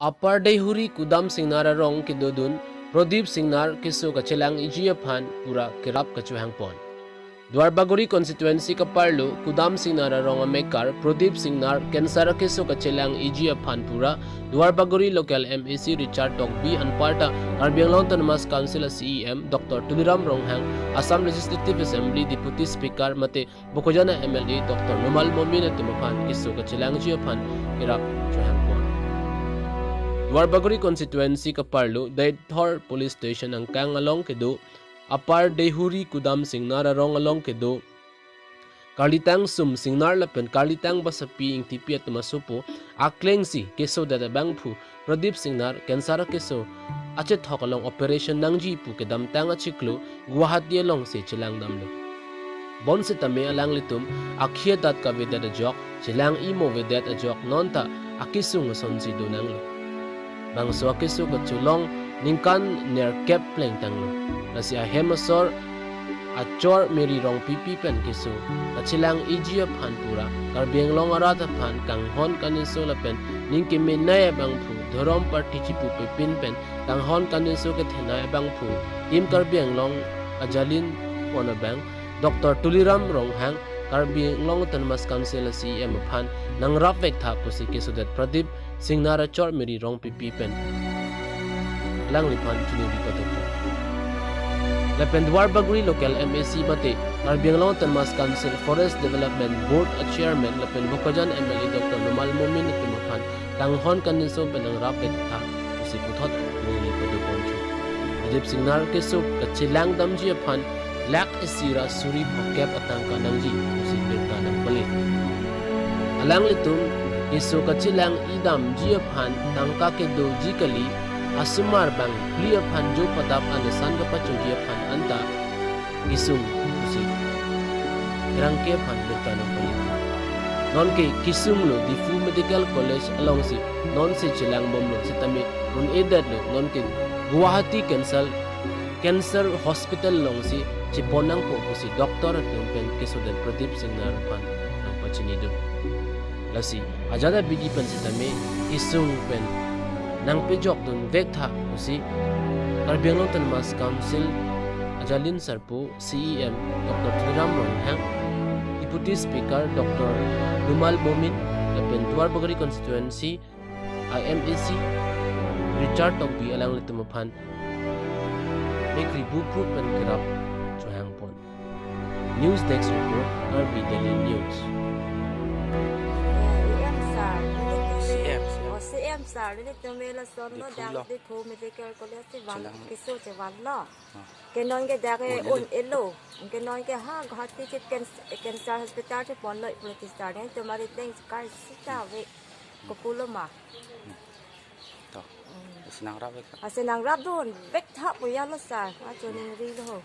Apar Dehuri Kudam Singnar Rong Kidodun, Prodip Singnar Kisu Kachelang aphan pura kerap kachohang pon. Dwarbaguri constituency Kaparlu, Kudam Singnar Rong Mekar, Prodip Singnar, Cancer Kisu Kachelang aphan pura, Dwarbaguri local MAC Richard Tokbi and Parta, Karbiang Autonomous Council CEM, Dr. Tuliram Ronghang, Assam Legislative Assembly Deputy Speaker Mate, Bokojana MLA, Dr. Numal Momin at Tumapan, Kisu Kachelang aphan kerap kachohang pon. Dwarbaguri constituency Kaparlu, Daithor Police Station ang kang along kedo, Apar Dehuri Kudam Singnar arong along kedo, Kalitang Sum Singnar lapen Kalitang basapi ing tipi at masupo, Akleng si keso dadabang pu, Prodip Singnar, Cancer keso, achet hokalong operation nang jipu kedam tang achiklo, Guwahati along si Chelang damlo. Bon si tame alang litum, akhia dat ka vedat ajok, Chelang imo vedat ajok nonta, akisung sonsi donanglo. Bang so akeso kachulong ningkan ner kep pleng tanglo nasi a hemasor a chor meri rong pipi pen keso kachilang aphan pura karbiang long arat aphan kang hon kaninso lapen ningke menaya bang phu dhorom partichipu pepin pen kang hon kaninso ke thenaya bang phu im karbiang long ajalin pona bang Dr. Tuliram Ronghang Karbiang long Autonomous Council CEM aphan nang rapvek tha pusi keso dat Prodip Singnar chor meri rong pipi pen lang lipan chunuri patopo lapen Dwarbaguri local MAC mate Karbiang long Autonomous Council Forest Development Board chairman lapen Bokajan MLA Dr. Numal Momin at Tumapan tanghon kaninso penang rapet tha pusi puthot chunuri patopo chu Prodip Singnar keso Kachelang damji aphan lak isira suri phokep atang kanangji pusi pirta nang pali alang litum Isu Kachelang idam aphan tangka ke do jikali asumar bang aphan jo patap anasan kapachung aphan anta isung si rangke aphan bertanam palit non ke kisung lo di Fu Medical College along si non si Chelang bomlo sitami un edat lo non ke Guwahati Cancer Hospital long si chiponang po si doktor tumpen kesudan Prodip Singnar pan ang pachinido lasi ajada bigi pen sitame isung pen nang pejok dun vek tha usi Karbiang Autonomous Council ajalin sarpu CEM Dr. Tuliram Ronghang Deputy Speaker Dr. Numal Momin lapen Dwarbaguri constituency IMAC Richard Tokbi alang litumapan make ribu proof pen kerap kachohang pon News Desk Report RB Daily News em xả đến cho mẹ là son nó đang đi thu medical college thì vắng cái số thì vắng lo cái nói cái đã cái ôn elo cái nói cái ha có thì cancer hospital thì bọn lợi police star đấy cho mà đi đánh cái sao vậy có pulo mà senang rap senang rap tuh vek thap ya lo sa cho nên đi rồi